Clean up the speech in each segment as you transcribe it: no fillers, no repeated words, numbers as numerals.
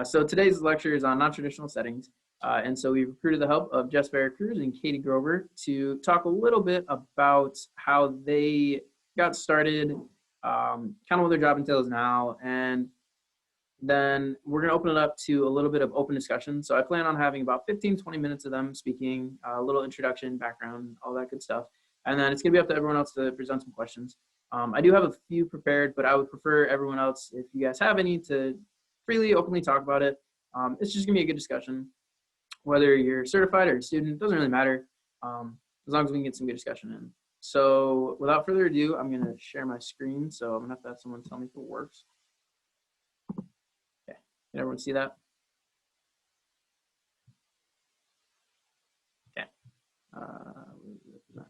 So today's lecture is on non-traditional settings. And so we recruited the help of Jess Vera Cruz and Katie Grover to talk a little bit about how they got started, kind of what their job entails now, and then we're going to open it up to a little bit of open discussion. So I plan on having about 15-20 minutes of them speaking, a little introduction, background, all that good stuff. And then it's going to be up to everyone else to present some questions. I do have a few prepared, but I would prefer everyone else, if you guys have any, to freely, openly talk about it. It's just going to be a good discussion. Whether you're certified or a student, doesn't really matter, as long as we can get some good discussion in. So without further ado, I'm going to share my screen. So I'm going to have someone tell me if it works. Okay, can everyone see that? Okay,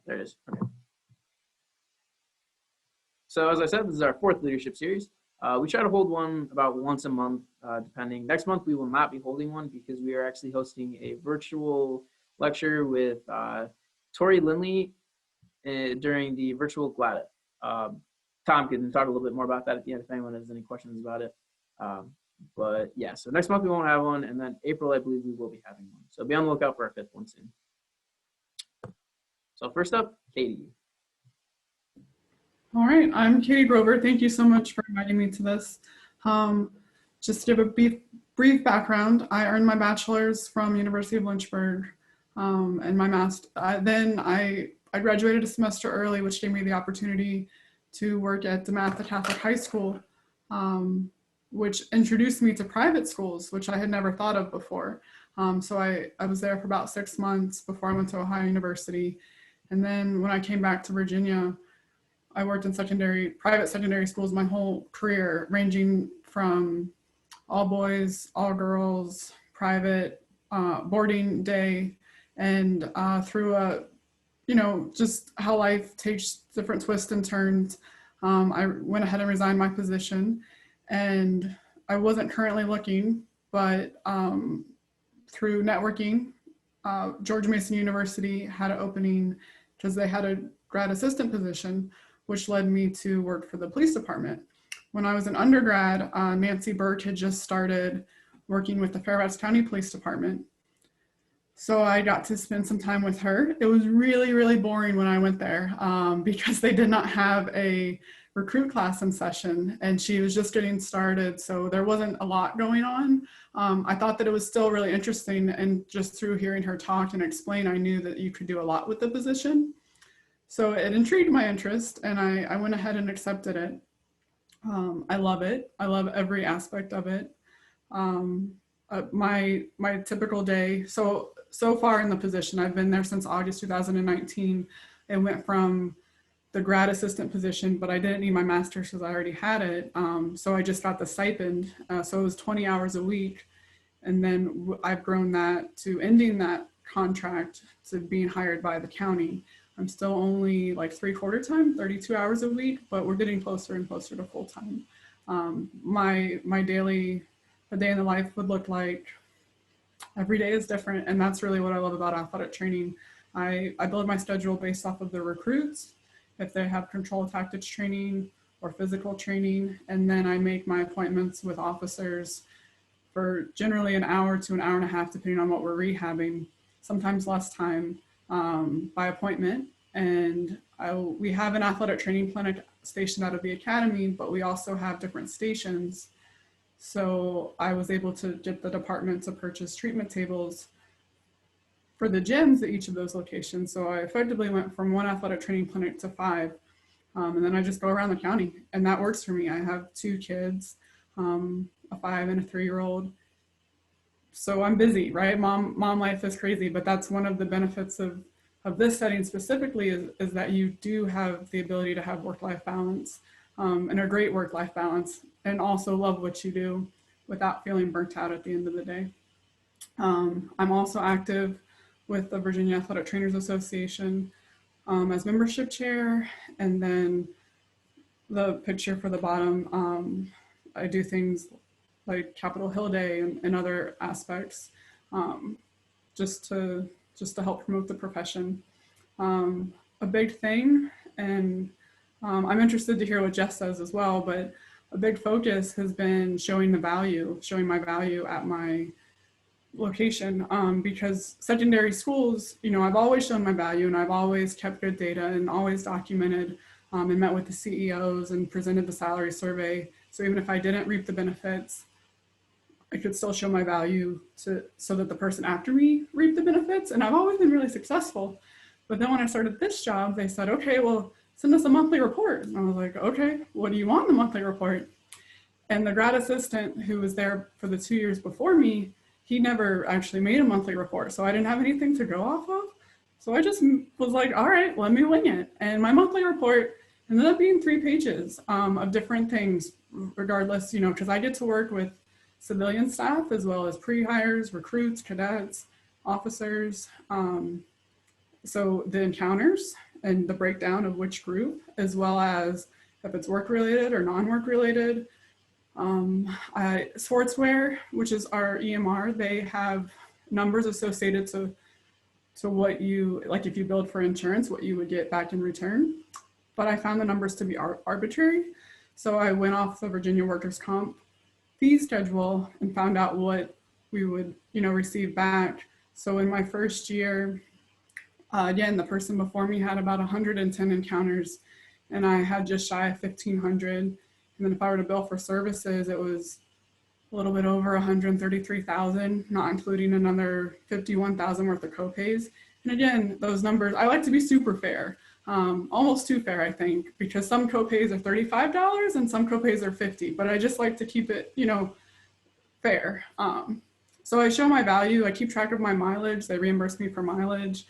there it is. Okay. So as I said, this is our 4th leadership series. We try to hold one about once a month, depending. Next month, we will not be holding one because we are actually hosting a virtual lecture with Tori Lindley during the virtual GLATA. Tom can talk a little bit more about that at the end if anyone has any questions about it. But yeah, so next month we won't have one, and then April, I believe we will be having one. So be on the lookout for our 5th one soon. So first up, Katie. All right, I'm Katie Grover. Thank you so much for inviting me to this. Just to give a brief background, I earned my bachelor's from University of Lynchburg, and my master's. Then I graduated a semester early, which gave me the opportunity to work at GLATA Catholic High School, which introduced me to private schools, which I had never thought of before. So I was there for about 6 months before I went to Ohio University. And then when I came back to Virginia, I worked in private secondary schools my whole career, ranging from all boys, all girls, private, boarding day, and through just how life takes different twists and turns. I went ahead and resigned my position, and I wasn't currently looking, but through networking, George Mason University had an opening because they had a grad assistant position, which led me to work for the police department. When I was an undergrad, Nancy Burke had just started working with the Fairfax County Police Department. So I got to spend some time with her. It was really, really boring when I went there because they did not have a recruit class in session, and she was just getting started. So there wasn't a lot going on. I thought that it was still really interesting, and just through hearing her talk and explain, I knew that you could do a lot with the position. So it intrigued my interest, and I went ahead and accepted it. I love it. I love every aspect of it. My typical day, so far in the position, I've been there since August 2019. It went from the grad assistant position, but I didn't need my master's because I already had it. So I just got the stipend. So it was 20 hours a week. And then I've grown that to ending that contract to being hired by the county. I'm still only like 3/4 time, 32 hours a week, but we're getting closer and closer to full time. My daily, a day in the life would look like every day is different. And that's really what I love about athletic training. I build my schedule based off of the recruits, if they have control tactics training or physical training. And then I make my appointments with officers for generally an hour to an hour and a half, depending on what we're rehabbing, sometimes less time. By appointment. And we have an athletic training clinic stationed out of the academy, but we also have different stations. So I was able to get the department to purchase treatment tables for the gyms at each of those locations. So I effectively went from 1 athletic training clinic to 5. And then I just go around the county, and that works for me. I have 2 kids, a 5 and a 3-year-old. So I'm busy, right? Mom life is crazy, but that's one of the benefits of this setting specifically is that you do have the ability to have work-life balance, and a great work-life balance, and also love what you do without feeling burnt out at the end of the day. I'm also active with the Virginia Athletic Trainers Association as membership chair, and then the picture for the bottom, I do things like Capitol Hill Day and other aspects, just to help promote the profession. A big thing, and I'm interested to hear what Jess says as well, but a big focus has been showing my value at my location, because secondary schools, I've always shown my value and I've always kept good data and always documented, and met with the CEOs and presented the salary survey. So even if I didn't reap the benefits, I could still show my value so that the person after me reaped the benefits. And I've always been really successful. But then when I started this job, they said, okay, well, send us a monthly report. And I was like, okay, what do you want in the monthly report? And the grad assistant who was there for the 2 years before me, he never actually made a monthly report. So I didn't have anything to go off of. So I just was like, all right, let me wing it. And my monthly report ended up being 3 pages of different things, regardless, because I get to work with civilian staff as well as pre-hires, recruits, cadets, officers. So the encounters and the breakdown of which group, as well as if it's work related or non-work related. Sportswear, which is our EMR, they have numbers associated to what you, like if you billed for insurance, what you would get back in return. But I found the numbers to be arbitrary. So I went off the Virginia Workers' Comp fee schedule and found out what we would, receive back. So in my first year, again, the person before me had about 110 encounters and I had just shy of 1,500. And then if I were to bill for services, it was a little bit over 133,000, not including another 51,000 worth of copays. And again, those numbers, I like to be super fair, almost too fair, I think, because some copays are $35 and some copays are $50, but I just like to keep it, fair. So I show my value, I keep track of my mileage, they reimburse me for mileage,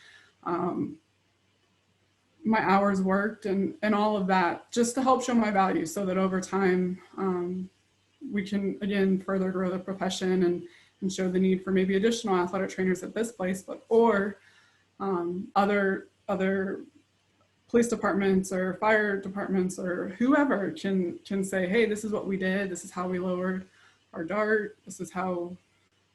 my hours worked and all of that, just to help show my value so that over time, we can, again, further grow the profession and show the need for maybe additional athletic trainers at this place, or other police departments or fire departments or whoever can say, hey, this is what we did. This is how we lowered our DART. This is how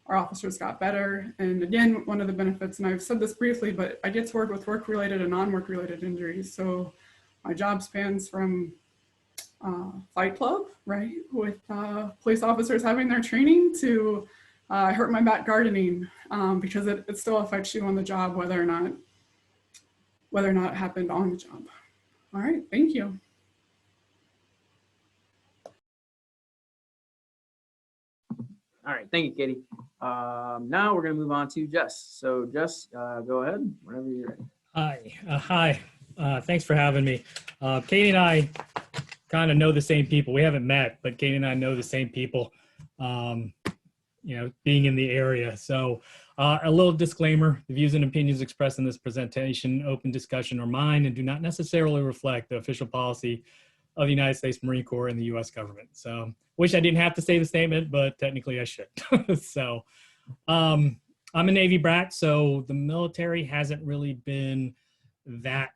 our officers got better. And again, one of the benefits, and I've said this briefly, but I get to work with work-related and non-work-related injuries. So my job spans from Fight Club, right, with police officers having their training, to I hurt my back gardening, because it still affects you on the job, whether or not it happened on the job. All right, thank you. All right, thank you, Katie. Now we're going to move on to Jess. So Jess, go ahead whenever you're ready. Hi. Thanks for having me. Katie and I kind of know the same people. We haven't met, but Katie and I know the same people, being in the area. So a little disclaimer: the views and opinions expressed in this presentation, open discussion, are mine and do not necessarily reflect the official policy of the United States Marine Corps and the U.S. government. So wish I didn't have to say the statement, but technically I should. So I'm a Navy brat, so the military hasn't really been that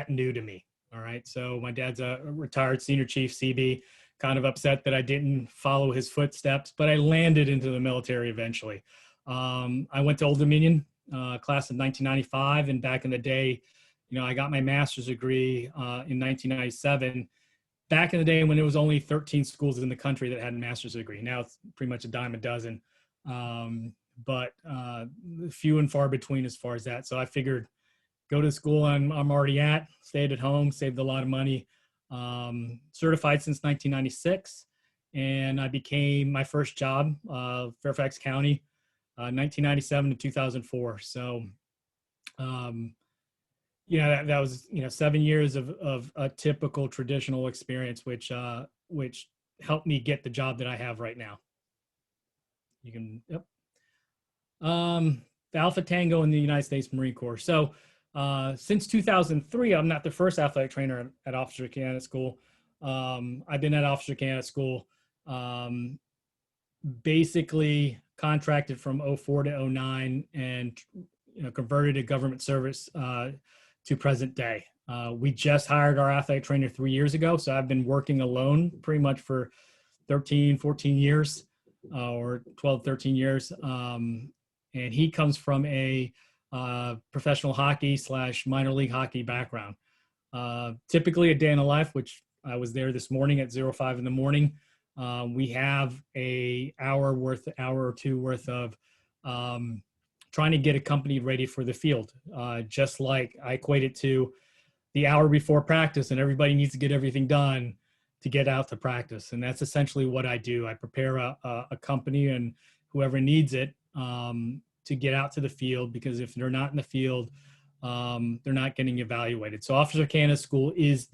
new to me. All right. So my dad's a retired senior chief CB, kind of upset that I didn't follow his footsteps, but I landed into the military eventually. I went to Old Dominion, class of 1995. And back in the day, I got my master's degree in 1997. Back in the day when there was only 13 schools in the country that had a master's degree. Now it's pretty much a dime a dozen, but few and far between as far as that. So I figured, go to the school I'm already at, stayed at home, saved a lot of money, certified since 1996. And I became my first job, Fairfax County, 1997 to 2004. So, that was, 7 years of a typical traditional experience, which helped me get the job that I have right now. You can, yep. The Alpha Tango in the United States Marine Corps. So, since 2003, I'm not the first athletic trainer at Officer Candidate School. I've been at Officer Candidate School, basically contracted from 04 to 09 and converted to government service to present day. We just hired our athletic trainer 3 years ago, so I've been working alone pretty much for 13, 14 years, or 12, 13 years. And he comes from a professional hockey / minor league hockey background. Typically a day in the life, which I was there this morning at 05 in the morning. We have hour or two worth of trying to get a company ready for the field. Just like I equate it to the hour before practice, and everybody needs to get everything done to get out to practice. And that's essentially what I do. I prepare a company and whoever needs it to get out to the field, because if they're not in the field, they're not getting evaluated. So Officer Candidate School is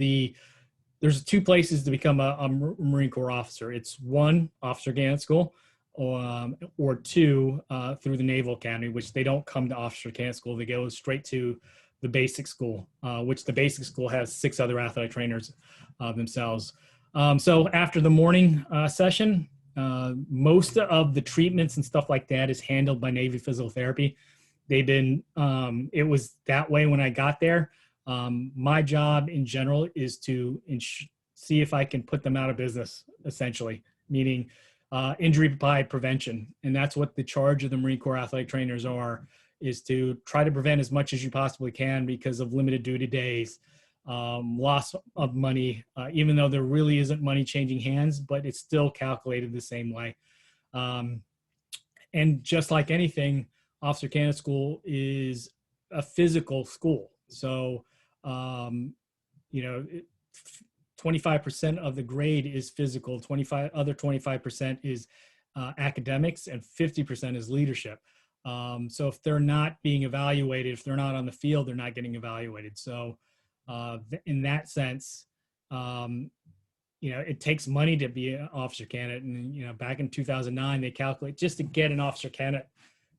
there's two places to become a Marine Corps officer. It's one, Officer Candidate School, or two, through the Naval Academy, which they don't come to Officer Candidate School. They go straight to the basic school, which the basic school has 6 other athletic trainers themselves. So after the morning session, most of the treatments and stuff like that is handled by Navy Physical Therapy. It was that way when I got there. My job in general is to see if I can put them out of business, essentially, meaning injury by prevention. And that's what the charge of the Marine Corps athletic trainers is to try to prevent as much as you possibly can because of limited duty days, loss of money, even though there really isn't money changing hands, but it's still calculated the same way. And just like anything, Officer Candidate School is a physical school. So, 25% of the grade is physical, 25% is academics, and 50% is leadership. So if they're not being evaluated, if they're not on the field, they're not getting evaluated. So in that sense, it takes money to be an officer candidate. And, back in 2009, they calculate just to get an officer candidate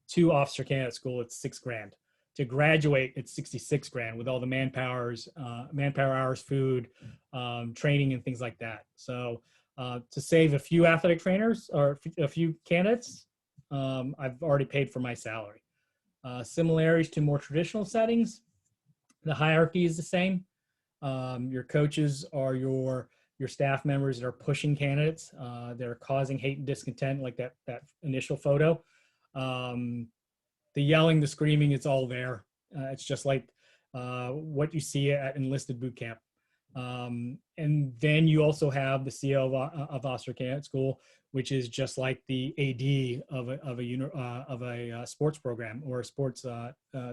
to Officer Candidate School, it's $6,000. To graduate, it's $66,000 with all the manpower hours, food, training, and things like that. So to save a few athletic trainers or a few candidates, I've already paid for my salary. Similarities to more traditional settings, the hierarchy is the same. Your coaches are your staff members that are pushing candidates. They're causing hate and discontent, like that initial photo. The yelling, the screaming, it's all there. It's just like what you see at enlisted boot camp. And then you also have the CO of Officer Candidate School, which is just like the AD of a sports program or sports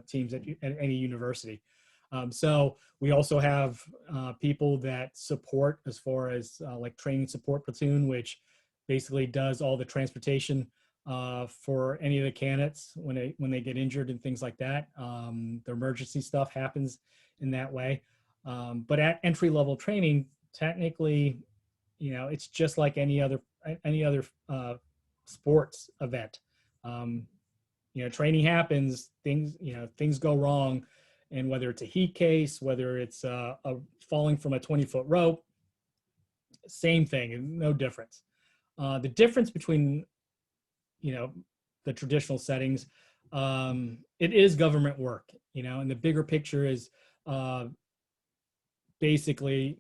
teams at any university. So we also have people that support as far as like training support platoon, which basically does all the transportation for any of the candidates when they get injured and things like that. The emergency stuff happens in that way. But at entry level training, technically, it's just like any other sports event. Training happens, things go wrong, and whether it's a heat case, whether it's a falling from a 20-foot rope, same thing, no difference. The difference between the traditional settings, it is government work, and the bigger picture is basically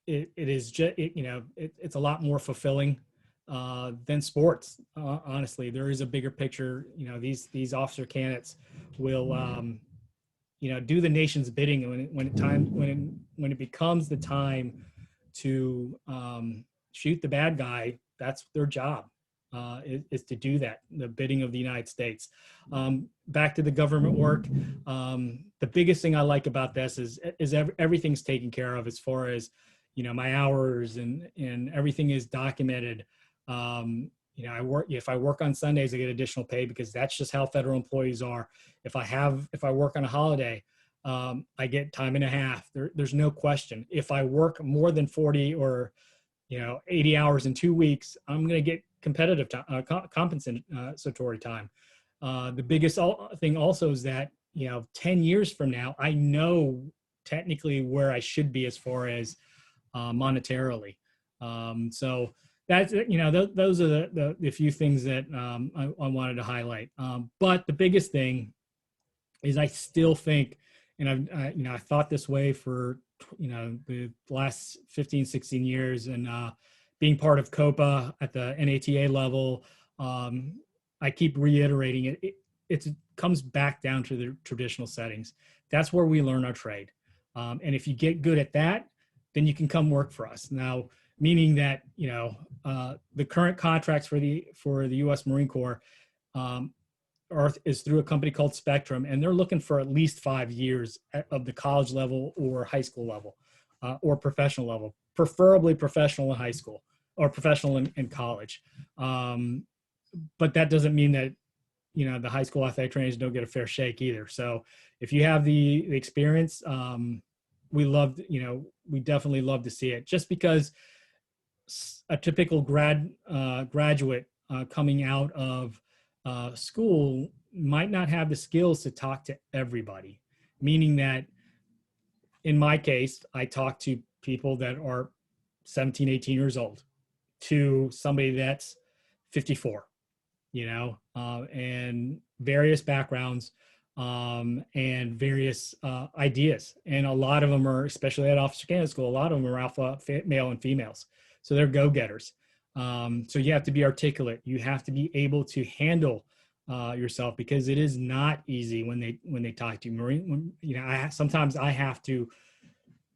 it's a lot more fulfilling than sports. Honestly, there is a bigger picture. These officer candidates will do the nation's bidding when it becomes the time to shoot the bad guy. That's their job. Is to do that, the bidding of the United States. Back to the government work. The biggest thing I like about this is everything's taken care of as far as, my hours and everything is documented. If I work on Sundays, I get additional pay because that's just how federal employees are. If I work on a holiday, I get time and a half. There's no question. If I work more than 40 or 80 hours in 2 weeks, I'm going to get competitive time, compensatory time. The biggest thing also is that 10 years from now, I know technically where I should be as far as monetarily. So that's those are the few things that I wanted to highlight. But the biggest thing is I still think, and I thought this way for the last 15, 16 years, and being part of COPA at the NATA level, I keep reiterating it. It comes back down to the traditional settings. That's where we learn our trade. And if you get good at that, then you can come work for us. Now, meaning that, you know, the current contracts for the U.S. Marine Corps is through a company called Spectrum, and they're looking for at least 5 years of the college level or high school level or professional level, preferably professional in high school or professional in college. But that doesn't mean that, you know, the high school athletic trainers don't get a fair shake either. So if you have the experience, we definitely love to see it, just because a typical graduate coming out of school might not have the skills to talk to everybody, meaning that in my case, I talk to people that are 17, 18 years old to somebody that's 54, you know, and various backgrounds and various ideas. And a lot of them are, especially at Officer Candidate School, a lot of them are alpha male and females. So they're go-getters. So you have to be articulate. You have to be able to handle yourself, because it is not easy when they talk to you. Marine, you know, sometimes I have to,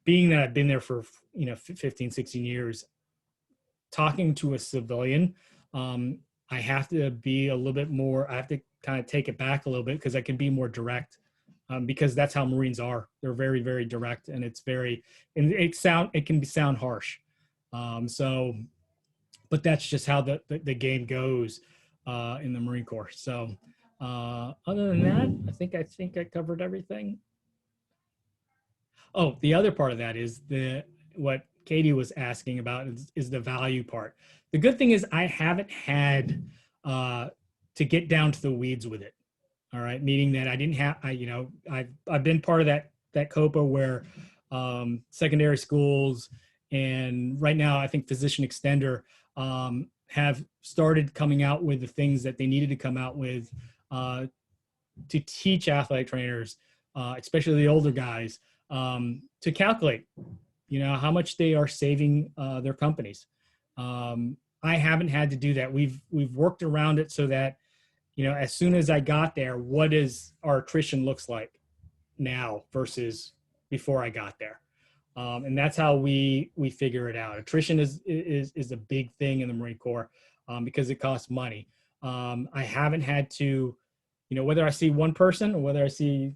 being that I've been there for, you know, 15, 16 years, talking to a civilian, I have to be a little bit more, I have to kind of take it back a little bit, because I can be more direct, because that's how Marines are. They're very, very direct, and it can sound harsh. But that's just how the game goes in the Marine Corps. So other than that, I think I covered everything. Oh, the other part of that is what Katie was asking about is the value part. The good thing is I haven't had to get down to the weeds with it. All right, meaning that I didn't have, I've been part of that COPA where secondary schools, and right now I think Physician Extender have started coming out with the things that they needed to come out with to teach athletic trainers, especially the older guys, to calculate, you know, how much they are saving their companies. I haven't had to do that. We've worked around it so that, you know, as soon as I got there, what is our attrition looks like now versus before I got there. And that's how we figure it out. Attrition is a big thing in the Marine Corps because it costs money. I haven't had to, you know, whether I see one person or whether I see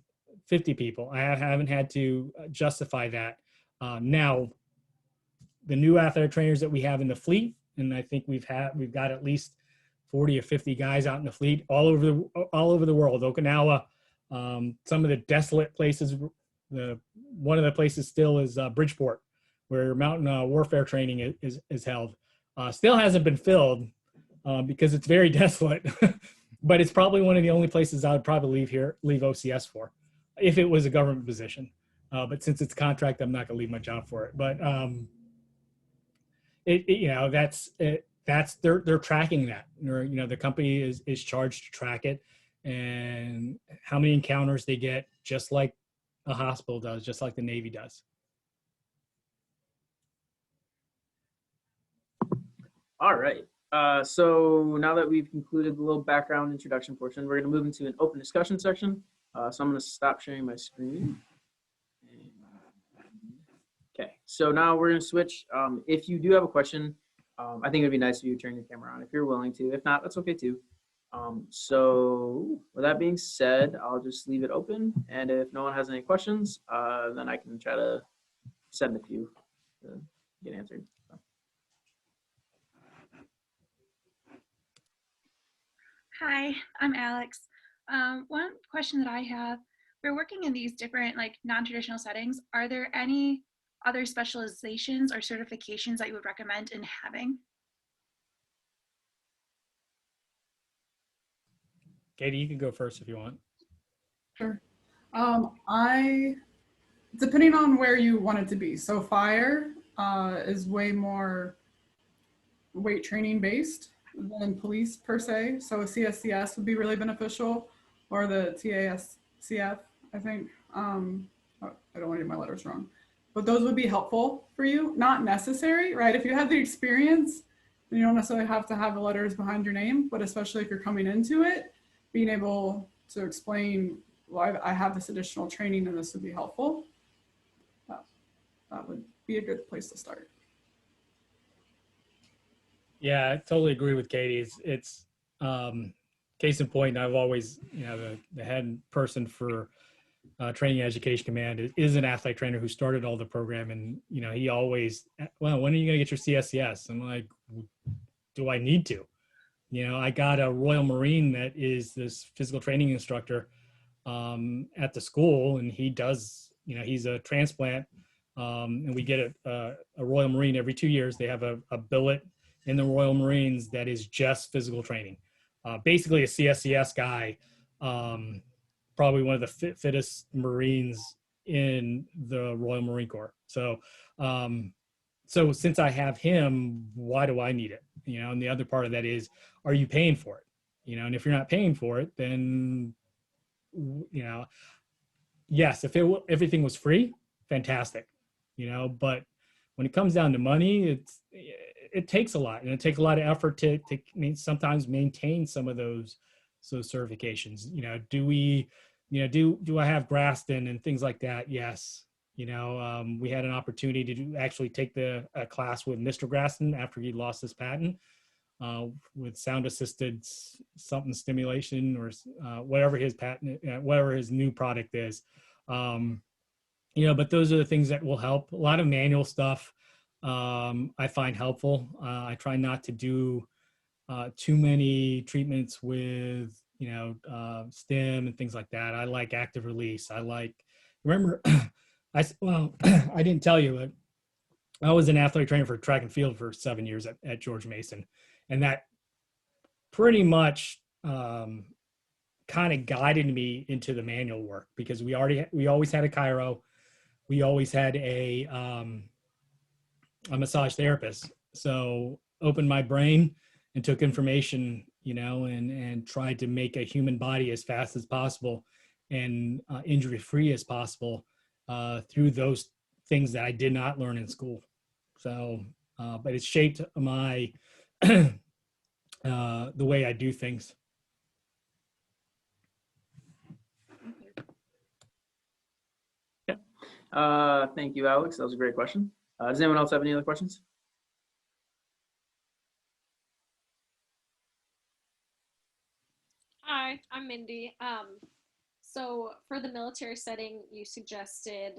50 people, I haven't had to justify that. Now, the new athletic trainers that we have in the fleet, and I think we've got at least 40 or 50 guys out in the fleet all over the world. Okinawa, some of the desolate places. One of the places still is Bridgeport, where mountain warfare training is held. Still hasn't been filled because it's very desolate, but it's probably one of the only places I would probably leave OCS for, if it was a government position. But since it's contract, I'm not going to leave my job for it. But they're tracking that. Or, you know, the company is charged to track it and how many encounters they get, just like a hospital does, just like the Navy does. All right. So now that we've concluded the little background introduction portion, we're going to move into an open discussion section. So I'm going to stop sharing my screen. Okay, so now we're going to switch. If you do have a question, I think it'd be nice if you turn your camera on if you're willing to. If not, that's okay too. So with that being said, I'll just leave it open. And if no one has any questions, then I can try to send a few to get answered. So. Hi, I'm Alex. One question that I have, we're working in these different non-traditional settings. Are there any other specializations or certifications that you would recommend in having? Katie, you can go first if you want. Sure. Depending on where you want it to be. So fire is way more weight training based than police per se. So a CSCS would be really beneficial, or the TASCF, I think. I don't want to get my letters wrong, but those would be helpful for you. Not necessary, right? If you have the experience, then you don't necessarily have to have the letters behind your name, but especially if you're coming into it, being able to explain, well, I have this additional training and this would be helpful. That would be a good place to start. Yeah, I totally agree with Katie. It's case in point, I've always, the head person for Training and Education Command is an athletic trainer who started all the program. And, he always, well, when are you going to get your CSCS? I'm like, do I need to? I got a Royal Marine that is this physical training instructor at the school, and he does, he's a transplant, and we get a Royal Marine every 2 years. They have a billet in the Royal Marines that is just physical training. Basically a CSCS guy, probably one of the fittest Marines in the Royal Marine Corps. So since I have him, why do I need it? And the other part of that is, are you paying for it? And if you're not paying for it, then, yes, if everything was free, fantastic, but when it comes down to money, it takes a lot, and it takes a lot of effort to sometimes maintain some of those certifications. Do I have Graston and things like that? Yes. We had an opportunity to actually take a class with Mr. Graston after he lost his patent, with sound assisted something stimulation, or whatever his patent, whatever his new product is. But those are the things that will help. A lot of manual stuff I find helpful. I try not to do too many treatments with stim and things like that. I like active release. Remember I didn't tell you, but I was an athletic trainer for track and field for 7 years at George Mason, and that pretty much kind of guided me into the manual work, because we always had a chiro, we always had a massage therapist. So opened my brain and took information, and tried to make a human body as fast as possible and injury-free as possible through those things that I did not learn in school. So, but it shaped my, the way I do things. Yeah. Thank you, Alex. That was a great question. Does anyone else have any other questions? Hi, I'm Mindy. So for the military setting, you suggested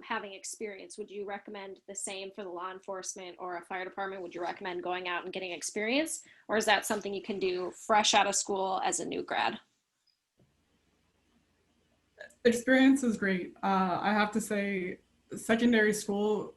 having experience. Would you recommend the same for the law enforcement or a fire department? Would you recommend going out and getting experience? Or is that something you can do fresh out of school as a new grad? Experience is great. I have to say, secondary school,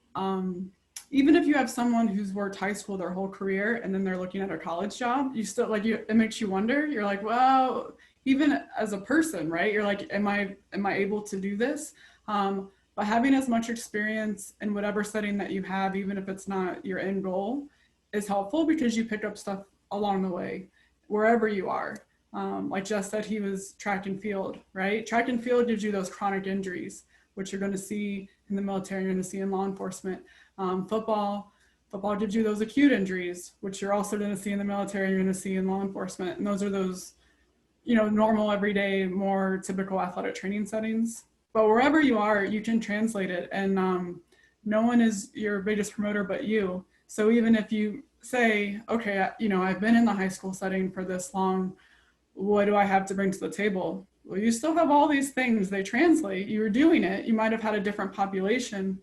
even if you have someone who's worked high school their whole career and then they're looking at a college job, you still it makes you wonder. You're like, well, even as a person, right? You're like, am I able to do this? But having as much experience in whatever setting that you have, even if it's not your end goal, is helpful, because you pick up stuff along the way, wherever you are. Like Jess said, he was track and field, right? Track and field gives you those chronic injuries, which you're going to see in the military, you're going to see in law enforcement. Football gives you those acute injuries, which you're also going to see in the military, you're going to see in law enforcement. And those are those, normal, everyday, more typical athletic training settings. But wherever you are, you can translate it. And no one is your biggest promoter but you. So even if you say, okay, I've been in the high school setting for this long, what do I have to bring to the table? Well, you still have all these things. They translate. You were doing it. You might have had a different population.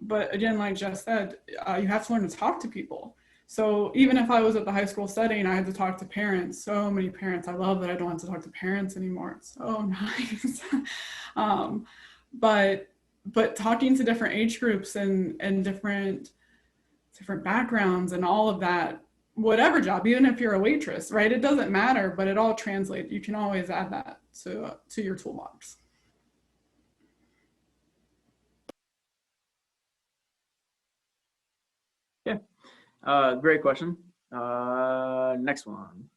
But again, like Jess said, you have to learn to talk to people. So even if I was at the high school setting, I had to talk to parents. So many parents. I love that I don't have to talk to parents anymore. It's so nice. But talking to different age groups and different backgrounds and all of that, whatever job, even if you're a waitress, right? It doesn't matter, but it all translates. You can always add that to your toolbox. Yeah. Great question. Next one.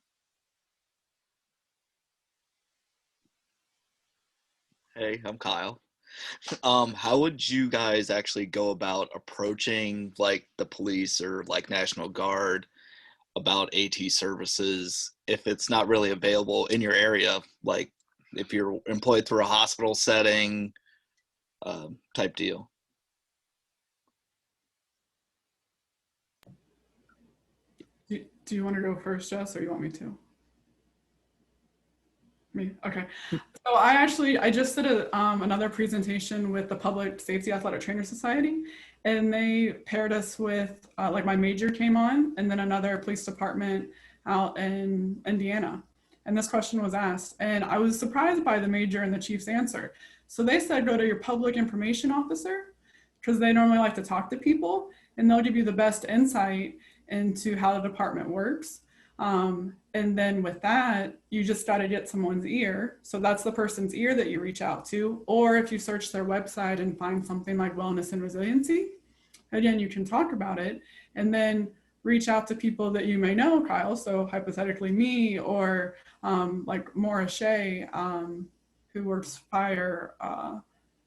Hey, I'm Kyle. How would you guys actually go about approaching like the police or like National Guard about AT services if it's not really available in your area? Like if you're employed through a hospital setting, type deal. Do you want to go first, Jess, or you want me to? Me? Okay. So I just did another presentation with the Public Safety Athletic Trainer Society, and they paired us with, like my major came on, and then another police department out in Indiana. And this question was asked, and I was surprised by the major and the chief's answer. So they said, go to your public information officer, because they normally like to talk to people, and they'll give you the best insight into how the department works. And then with that, you just got to get someone's ear. So that's the person's ear that you reach out to. Or if you search their website and find something like wellness and resiliency, again, you can talk about it and then reach out to people that you may know, Kyle. So hypothetically me, or like Maura Shea, who works fire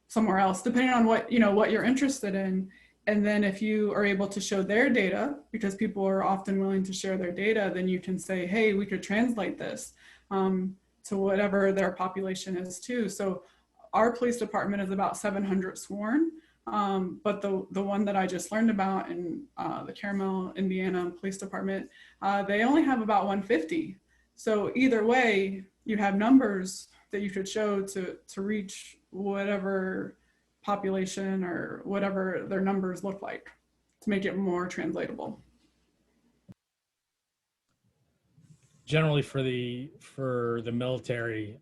somewhere else, depending on what you're interested in. And then if you are able to show their data, because people are often willing to share their data, then you can say, hey, we could translate this to whatever their population is too. So our police department is about 700 sworn, but the one that I just learned about in the Carmel, Indiana Police Department, they only have about 150. So either way, you have numbers that you could show to reach whatever population or whatever their numbers look like, to make it more translatable. Generally for the military,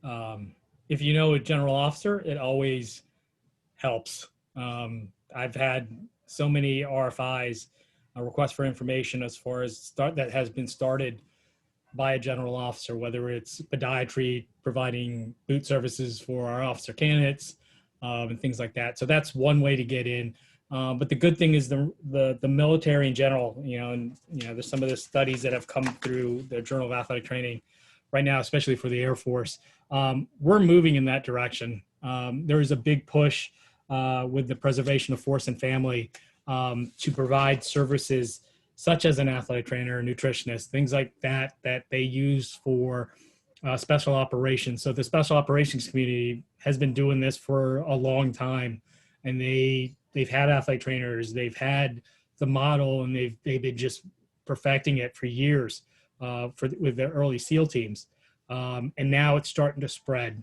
if you know a general officer, it always helps. I've had so many RFIs, requests for information, as far as that has been started by a general officer, whether it's podiatry, providing boot services for our officer candidates, and things like that. So that's one way to get in. But the good thing is the military in general, there's some of the studies that have come through the Journal of Athletic Training right now, especially for the Air Force. We're moving in that direction. There is a big push with the preservation of force and family to provide services such as an athletic trainer, a nutritionist, things like that they use for special operations. So the special operations community has been doing this for a long time, and they've had athletic trainers, they've had the model, and they've been just perfecting it for years with the early SEAL teams. And now it's starting to spread.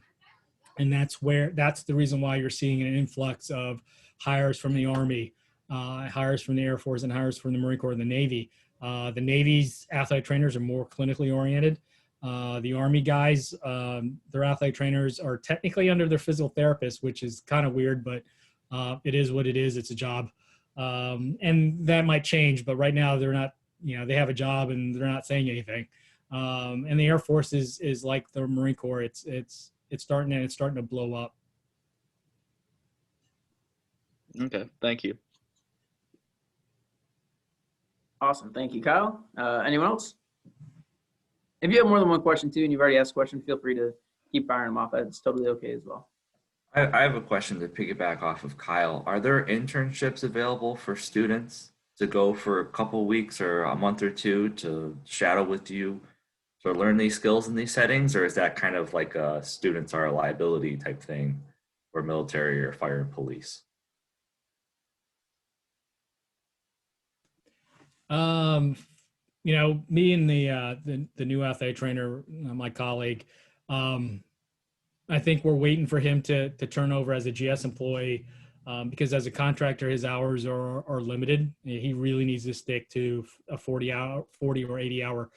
And that's the reason why you're seeing an influx of hires from the Army, hires from the Air Force, and hires from the Marine Corps and the Navy. The Navy's athletic trainers are more clinically oriented. The Army guys, their athletic trainers are technically under their physical therapists, which is kind of weird, but it is what it is. It's a job. And that might change, but right now they're not, they have a job and they're not saying anything. And the Air Force is like the Marine Corps. It's starting to blow up. Okay, thank you. Awesome, thank you, Kyle. Anyone else? If you have more than one question too, and you've already asked a question, feel free to keep firing them off. That's totally okay as well. I have a question to piggyback off of Kyle. Are there internships available for students to go for a couple weeks or a month or two to shadow with you to learn these skills in these settings? Or is that kind of like a students are a liability type thing for military or fire and police? Me and the new athletic trainer, my colleague, I think we're waiting for him to turn over as a GS employee, because as a contractor, his hours are limited. He really needs to stick to a 40 or 80 hour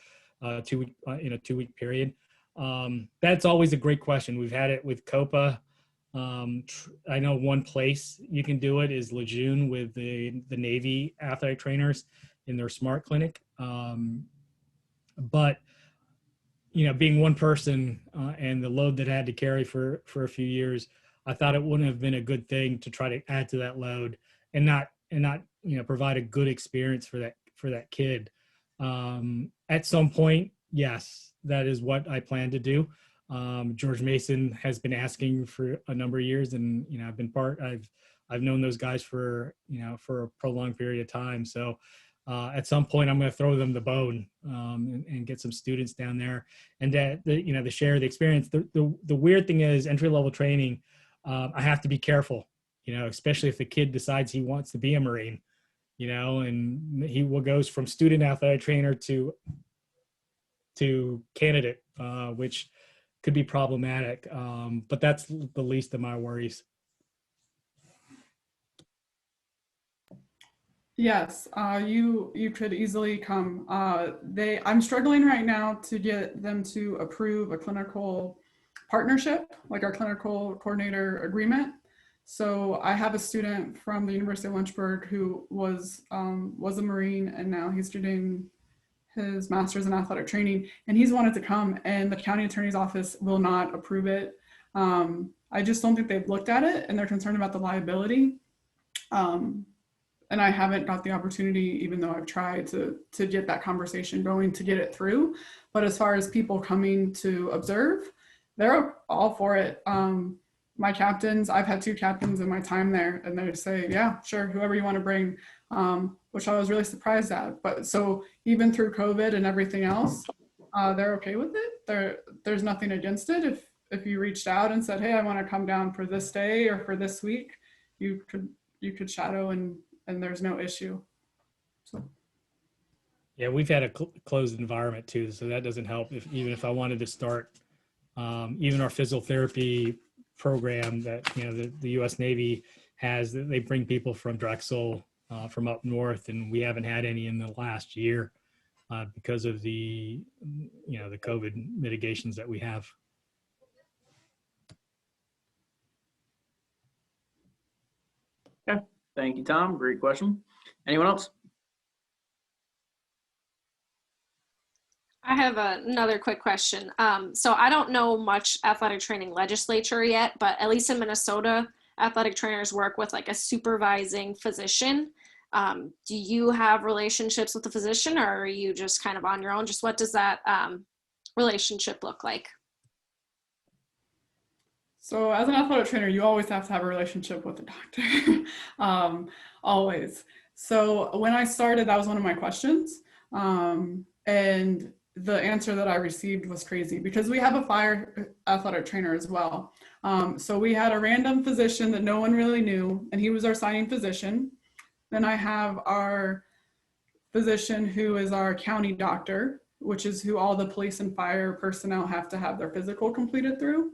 in a 2 week period. That's always a great question. We've had it with COPA. I know one place you can do it is Lejeune with the Navy athletic trainers in their SMART clinic. But being one person and the load that I had to carry for a few years, I thought it wouldn't have been a good thing to try to add to that load and not provide a good experience for that kid. At some point, yes, that is what I plan to do. George Mason has been asking for a number of years, and I've known those guys for a prolonged period of time. So at some point, I'm going to throw them the bone and get some students down there, and to share the experience. The weird thing is entry level training. I have to be careful, especially if the kid decides he wants to be a Marine, and he goes from student athletic trainer to to candidate, which could be problematic. But that's the least of my worries. Yes, you could easily come. I'm struggling right now to get them to approve a clinical partnership, like our clinical coordinator agreement. So I have a student from the University of Lynchburg who was a Marine, and now he's doing his master's in athletic training, and he's wanted to come, and the county attorney's office will not approve it. I just don't think they've looked at it, and they're concerned about the liability. And I haven't got the opportunity, even though I've tried to get that conversation going, to get it through. But as far as people coming to observe, they're all for it. My captains, I've had 2 captains in my time there, and they say, yeah, sure, whoever you want to bring, which I was really surprised at. But so even through COVID and everything else, they're okay with it. There's nothing against it. If you reached out and said, hey, I want to come down for this day or for this week, you could shadow, and there's no issue. So. Yeah, we've had a closed environment too, so that doesn't help. Even if I wanted to start, even our physiotherapy program that the U.S. Navy has, they bring people from Drexel, from up north, and we haven't had any in the last year because of the the COVID mitigations that we have. Okay, thank you, Tom. Great question. Anyone else? I have another quick question. So I don't know much athletic training legislature yet, but at least in Minnesota, athletic trainers work with like a supervising physician. Do you have relationships with the physician, or are you just kind of on your own? Just what does that relationship look like? So as an athletic trainer, you always have to have a relationship with the doctor, always. So when I started, that was one of my questions. And the answer that I received was crazy, because we have a fire athletic trainer as well. So we had a random physician that no one really knew, and he was our signing physician. Then I have our physician who is our county doctor, which is who all the police and fire personnel have to have their physical completed through.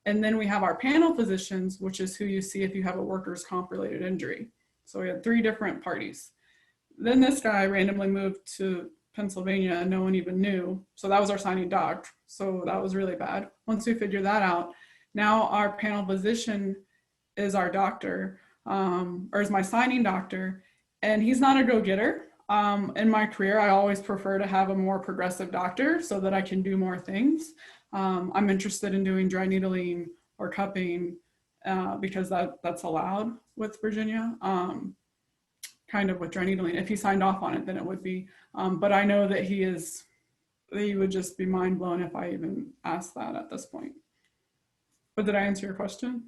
And then we have our panel physicians, which is who you see if you have a workers' comp related injury. So we had 3 different parties. Then this guy randomly moved to Pennsylvania and no one even knew. So that was our signing doc. So that was really bad. Once we figured that out, now our panel physician is our doctor, or is my signing doctor, and he's not a go-getter. In my career, I always prefer to have a more progressive doctor so that I can do more things. I'm interested in doing dry needling or cupping because that's allowed with Virginia, kind of with dry needling. If he signed off on it, then it would be. But I know that he would just be mind blown if I even asked that at this point. But did I answer your question?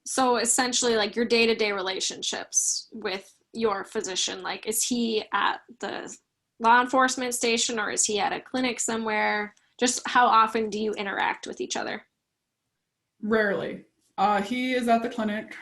So essentially, like your day-to-day relationships with your physician, like is he at the law enforcement station or is he at a clinic somewhere? Just how often do you interact with each other? Rarely. He is at the clinic,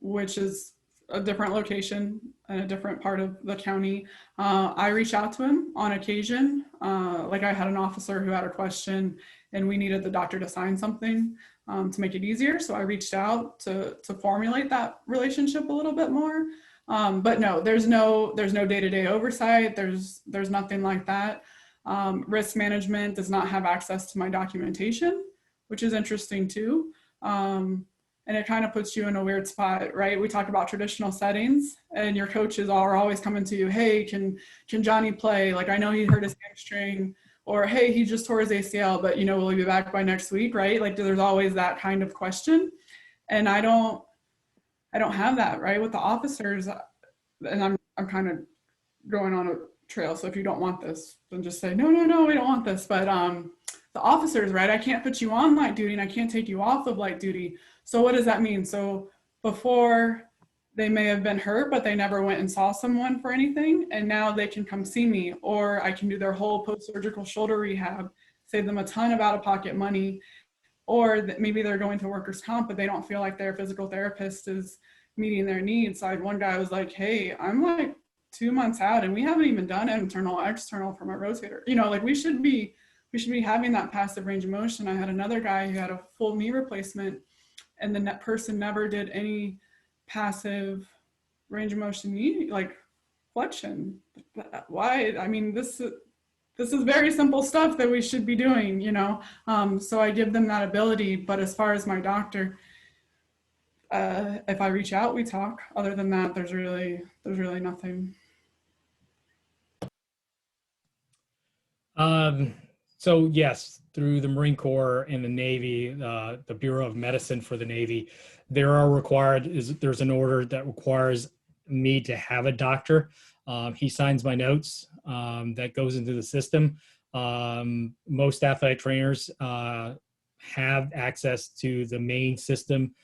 which is a different location and a different part of the county. I reach out to him on occasion. Like I had an officer who had a question and we needed the doctor to sign something to make it easier. So I reached out to formulate that relationship a little bit more. But no, there's no day-to-day oversight. There's nothing like that. Risk management does not have access to my documentation, which is interesting too. And it kind of puts you in a weird spot, right? We talk about traditional settings and your coaches are always coming to you, hey, can Johnny play? Like, I know he hurt his hamstring, or hey, he just tore his ACL, but will he be back by next week, right? Like there's always that kind of question. And I don't have that, right? With the officers, and I'm kind of going on a trail. So if you don't want this, then just say, no, we don't want this. But the officers, right? I can't put you on light duty and I can't take you off of light duty. So what does that mean? So before they may have been hurt, but they never went and saw someone for anything. And now they can come see me, or I can do their whole post-surgical shoulder rehab, save them a ton of out-of-pocket money, or that maybe they're going to workers' comp, but they don't feel like their physical therapist is meeting their needs. So I had one guy was like, hey, I'm like 2 months out and we haven't even done internal, external for my rotator. You know, like we should be having that passive range of motion. I had another guy who had a full knee replacement and the person never did any passive range of motion knee, like flexion. Why? I mean, this is very simple stuff that we should be doing, you know? So I give them that ability, but as far as my doctor, if I reach out, we talk. Other than that, there's really nothing. So yes, through the Marine Corps and the Navy, the Bureau of Medicine for the Navy, there's an order that requires me to have a doctor. He signs my notes, that goes into the system. Most athletic trainers have access to the main system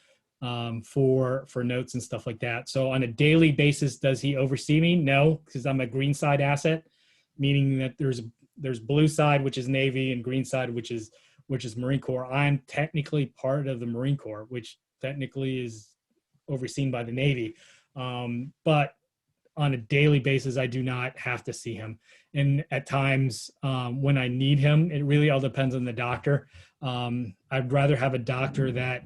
for notes and stuff like that. So on a daily basis, does he oversee me? No, because I'm a green side asset, meaning that there's blue side, which is Navy, and green side, which is Marine Corps. I'm technically part of the Marine Corps, which technically is overseen by the Navy. But on a daily basis, I do not have to see him. And at times when I need him, it really all depends on the doctor. I'd rather have a doctor that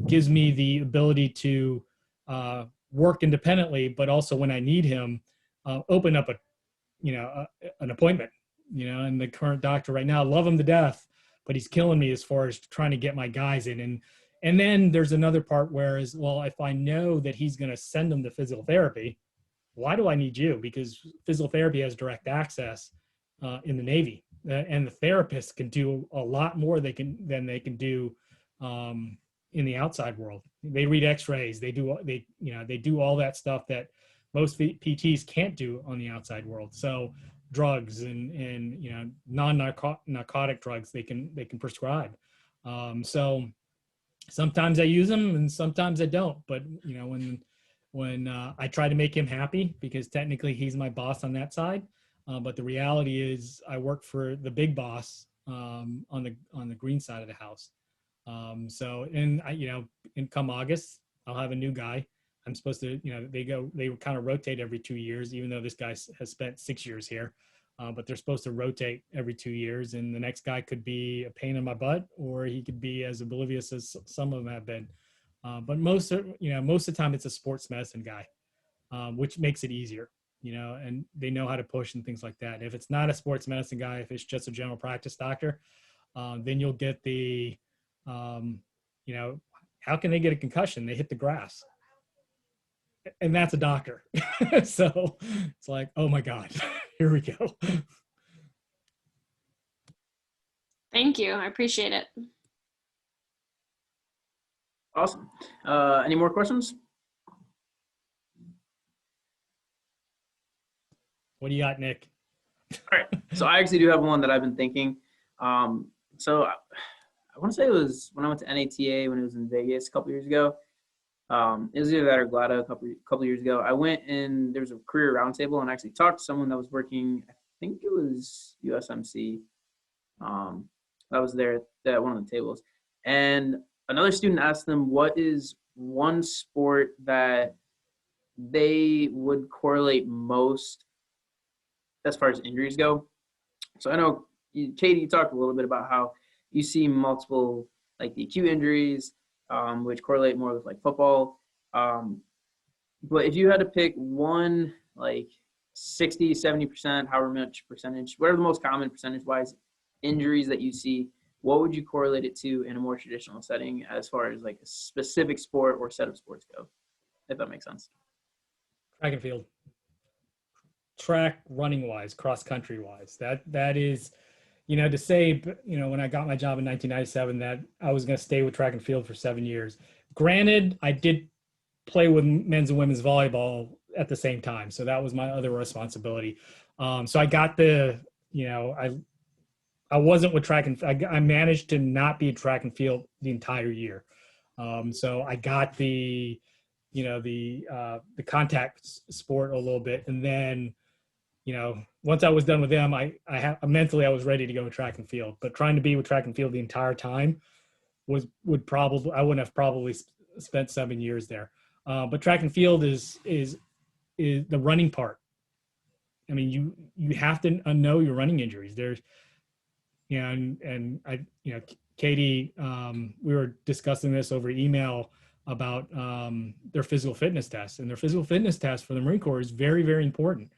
gives me the ability to work independently, but also when I need him, open up an appointment. And the current doctor right now, I love him to death, but he's killing me as far as trying to get my guys in. And then there's another part where is, well, if I know that he's going to send them to physical therapy, why do I need you? Because physical therapy has direct access in the Navy, and the therapists can do a lot more than they can do in the outside world. They read X-rays, they do all that stuff that most PTs can't do on the outside world. So drugs and non-narcotic drugs they can prescribe. So sometimes I use them and sometimes I don't. But when I try to make him happy, because technically he's my boss on that side, but the reality is I work for the big boss on the green side of the house. So in come August, I'll have a new guy. I'm supposed to, they kind of rotate every 2 years, even though this guy has spent 6 years here. But they're supposed to rotate every 2 years, and the next guy could be a pain in my butt, or he could be as oblivious as some of them have been. But most of the time it's a sports medicine guy, which makes it easier, and they know how to push and things like that. If it's not a sports medicine guy, if it's just a general practice doctor, then you'll get the, how can they get a concussion? They hit the grass. And that's a doctor. So it's like, oh my God, here we go. Thank you. I appreciate it. Awesome. Any more questions? What do you got, Nick? All right. So I actually do have one that I've been thinking. So I want to say it was when I went to NATA when it was in Vegas a couple years ago. It was either that or GLATA a couple years ago. I went and there was a career roundtable and actually talked to someone that was working, I think it was USMC, that was there at one of the tables. And another student asked them, what is one sport that they would correlate most as far as injuries go? So I know, Katie, you talked a little bit about how you see multiple, like the acute injuries, which correlate more with like football. But if you had to pick one, like 60, 70%, however much percentage, whatever the most common percentage-wise injuries that you see, what would you correlate it to in a more traditional setting as far as like a specific sport or set of sports go, if that makes sense? Track and field. Track running-wise, cross-country-wise. That is, to say, when I got my job in 1997, that I was going to stay with track and field for 7 years. Granted, I did play with men's and women's volleyball at the same time, so that was my other responsibility. So I got I wasn't with track and I managed to not be at track and field the entire year. So I got the contact sport a little bit, and then once I was done with them, mentally I was ready to go with track and field. But trying to be with track and field the entire time I wouldn't have probably spent 7 years there. But track and field is the running part I mean, you have to know your running injuries. There's, you know, and I, you know, Katie, we were discussing this over email about their physical fitness test, and their physical fitness test for the Marine Corps is very, very important.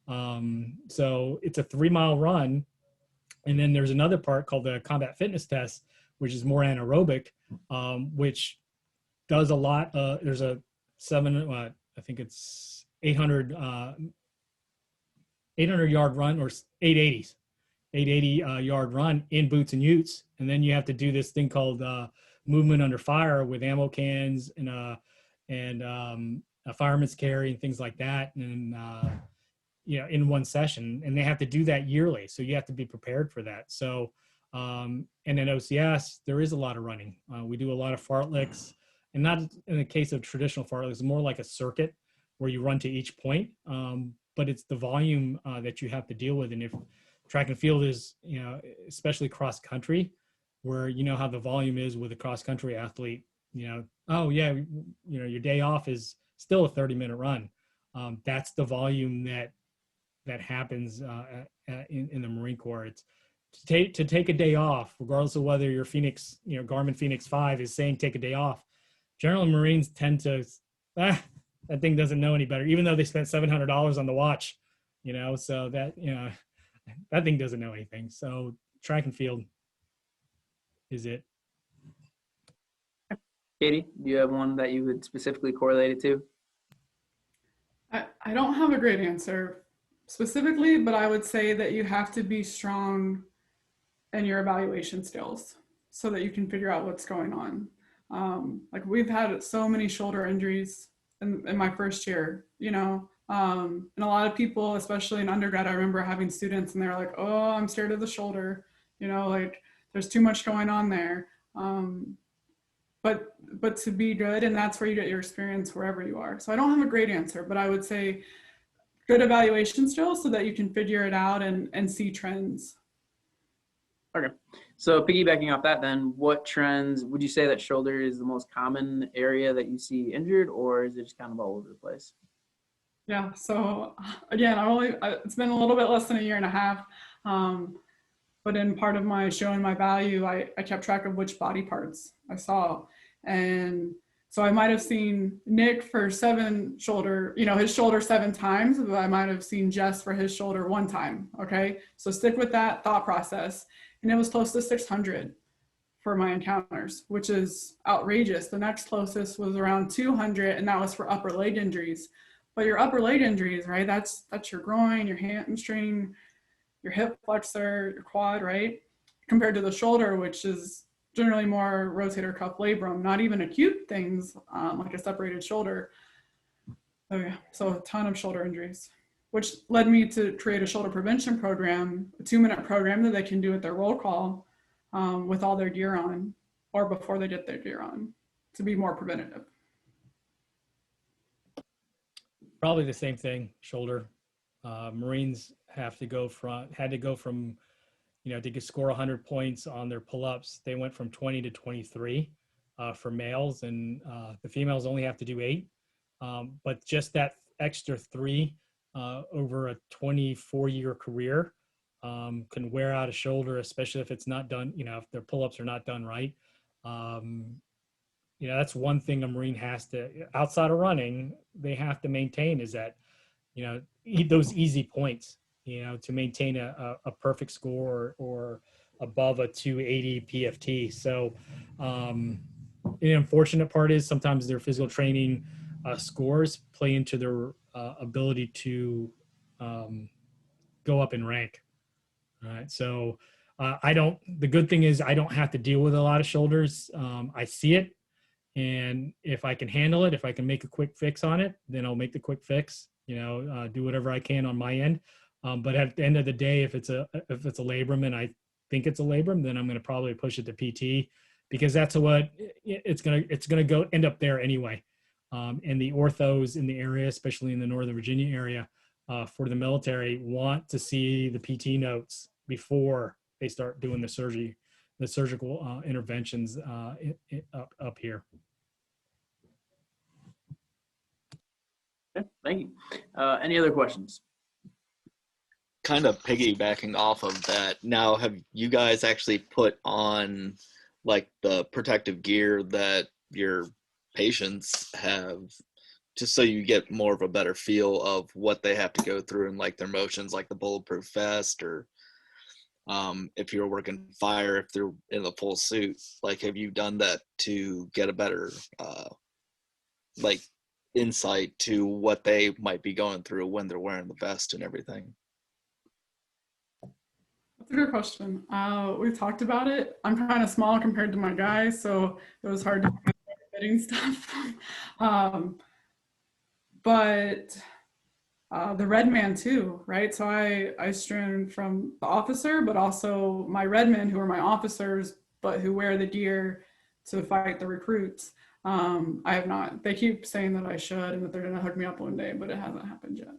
So it's a 3-mile run. And then there's another part called the combat fitness test, which is more anaerobic, which does a lot. There's a I think it's 800 yard run, or 880 yard run in boots and utes. And then you have to do this thing called movement under fire with ammo cans and a fireman's carry and things like that. And you know, in one session, and they have to do that yearly. So you have to be prepared for that. So, and in OCS, there is a lot of running. We do a lot of fartleks, and not in the case of traditional fartleks, more like a circuit where you run to each point. But it's the volume that you have to deal with. And if track and field is, you know, especially cross country, where you know how the volume is with a cross country athlete, you know, oh yeah, you know, your day off is still a 30-minute run. That's the volume that happens in the Marine Corps. It's to take a day off, regardless of whether your Phoenix, you know, Garmin Phoenix 5 is saying take a day off. Generally, Marines tend to, that thing doesn't know any better, even though they spent $700 on the watch, you know, so that, you know, that thing doesn't know anything. So track and field is it. Katie, do you have one that you would specifically correlate it to? I don't have a great answer specifically, but I would say that you have to be strong in your evaluation skills so that you can figure out what's going on. Like we've had so many shoulder injuries in my first year, you know, and a lot of people, especially in undergrad, I remember having students and they're like, oh, I'm scared of the shoulder, you know, like there's too much going on there. But to be good, and that's where you get your experience wherever you are. So I don't have a great answer, but I would say good evaluation skills so that you can figure it out and see trends. Okay, so piggybacking off that then, what trends, would you say that shoulder is the most common area that you see injured, or is it just kind of all over the place? Yeah, so again, it's been a little bit less than a year and a half, but in part of my showing my value, I kept track of which body parts I saw. And so I might have seen Nick for 7 shoulder, you know, his shoulder 7 times, but I might have seen Jess for his shoulder 1 time, okay? So stick with that thought process. And it was close to 600 for my encounters, which is outrageous. The next closest was around 200, and that was for upper leg injuries. But your upper leg injuries, right? That's your groin, your hamstring, your hip flexor, your quad, right? Compared to the shoulder, which is generally more rotator cuff labrum, not even acute things like a separated shoulder. Oh yeah, so a ton of shoulder injuries, which led me to create a shoulder prevention program, a 2-minute program that they can do at their roll call with all their gear on or before they get their gear on to be more preventative. Probably the same thing, shoulder. Marines had to go from, you know, they could score 100 points on their pull-ups. They went from 20 to 23 for males, and the females only have to do 8. But just that extra 3 over a 24-year career can wear out a shoulder, especially if it's not done, you know, if their pull-ups are not done right. You know, that's one thing a Marine has to, outside of running, they have to maintain is that, you know, those easy points, you know, to maintain a perfect score or above a 280 PFT. So the unfortunate part is sometimes their physical training scores play into their ability to go up in rank. All right. So the good thing is I don't have to deal with a lot of shoulders. I see it. And if I can handle it, if I can make a quick fix on it, then I'll make the quick fix, you know, do whatever I can on my end. But at the end of the day, if it's a labrum and I think it's a labrum, then I'm going to probably push it to PT because that's what it's going to end up there anyway. And the orthos in the area, especially in the Northern Virginia area, for the military want to see the PT notes before they start doing the surgical interventions up here. Okay, thank you. Any other questions? kind of piggybacking off of that, now have you guys actually put on like the protective gear that your patients have, just so you get more of a better feel of what they have to go through and like their motions, like the bulletproof vest, or if you're working fire, if they're in a full suit, like have you done that to get a better like insight to what they might be going through when they're wearing the vest and everything? That's a good question. We've talked about it. I'm kind of small compared to my guys, so it was hard to fitting stuff. But the red man too, right? So I stream from the officer, but also my red men who are my officers, but who wear the gear to fight the recruits. I have not. They keep saying that I should and that they're gonna hook me up one day, but it hasn't happened yet.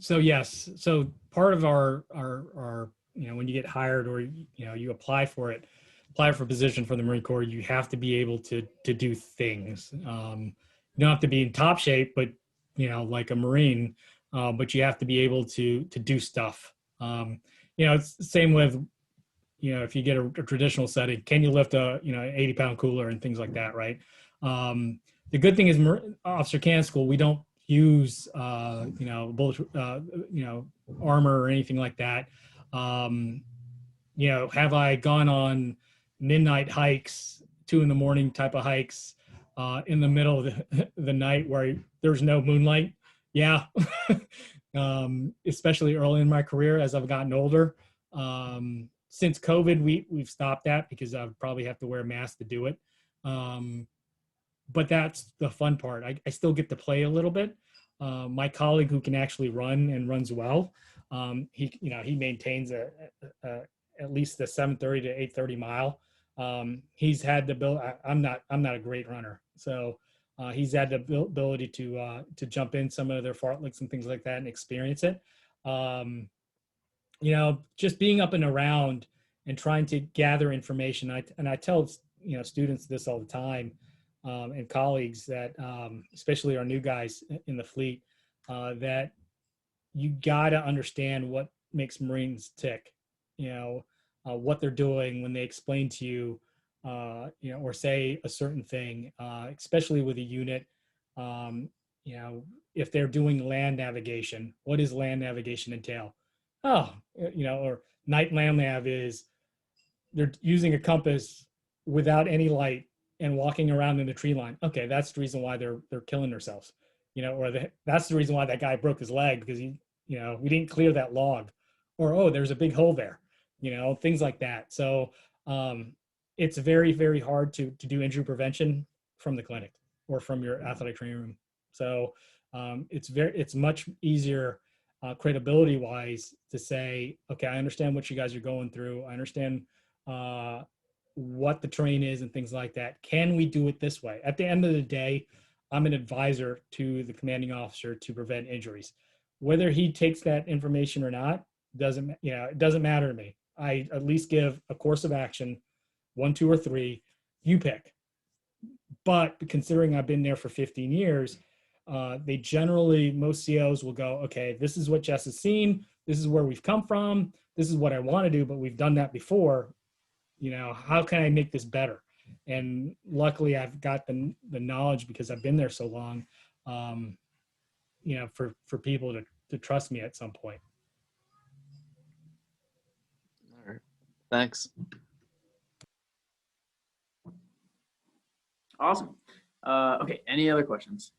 So yes, so part of our when you get hired or you apply for a position for the Marine Corps, you have to be able to do things. You don't have to be in top shape, but like a Marine, but you have to be able to do stuff. It's the same with if you get a traditional setting, can you lift a 80-pound cooler and things like that, right? The good thing is Officer Can School, we don't use bullet armor or anything like that. Have I gone on midnight hikes, 2 a.m. type of hikes in the middle of the night where there's no moonlight? Yeah. Especially early in my career as I've gotten older. Since COVID, we've stopped that because I would probably have to wear a mask to do it. But that's the fun part. I still get to play a little bit. My colleague who can actually run and runs well, he maintains at least the 7:30 to 8:30 mile. He's had the ability. I'm not a great runner, so he's had the ability to jump in some of their fartleks and things like that and experience it. Just being up and around and trying to gather information. I tell students this all the time. And colleagues that, especially our new guys in the fleet, that you gotta understand what makes Marines tick, what they're doing when they explain to you, or say a certain thing, especially with a unit, if they're doing land navigation, what does land navigation entail? Or night land nav is they're using a compass without any light and walking around in the tree line. Okay, that's the reason why they're killing themselves, that's the reason why that guy broke his leg, because we didn't clear that log, or there's a big hole there, things like that. So it's very, very hard to do injury prevention from the clinic or from your athletic training room. So it's much easier credibility wise to say, okay, I understand what you guys are going through. I understand what the terrain is and things like that. Can we do it this way? At the end of the day, I'm an advisor to the commanding officer to prevent injuries. Whether he takes that information or not, it doesn't matter to me. I at least give a course of action, 1, 2, or 3, you pick. But considering I've been there for 15 years, they generally, most COs will go, okay, this is what Jess has seen. This is where we've come from. This is what I want to do, but we've done that before. How can I make this better? And luckily I've got the knowledge because I've been there so long, for people to trust me at some point. All right. Thanks. Awesome. Okay, any other questions?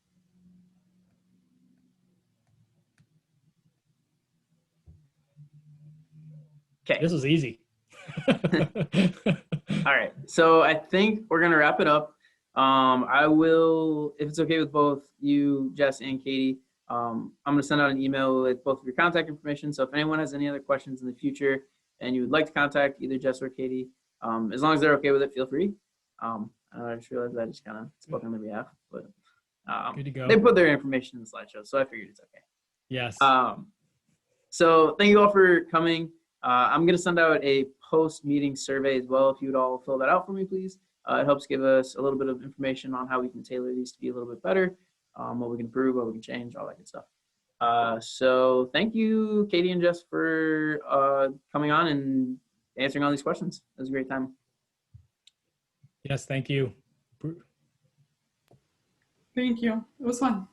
Okay. This was easy. All right, so I think we're gonna wrap it up. I will, if it's okay with both you, Jess, and Katie, I'm gonna send out an email with both of your contact information. So if anyone has any other questions in the future and you would like to contact either Jess or Katie, as long as they're okay with it, feel free. I just realized I just kind of spoke on their behalf, but Good to go. they put their information in the slideshow, so I figured it's okay. Yes. So thank you all for coming. I'm going to send out a post-meeting survey as well. If you would all fill that out for me, please. It helps give us a little bit of information on how we can tailor these to be a little bit better, what we can improve, what we can change, all that good stuff. So thank you, Katie and Jess, for coming on and answering all these questions. It was a great time. Yes, thank you. Thank you. It was fun.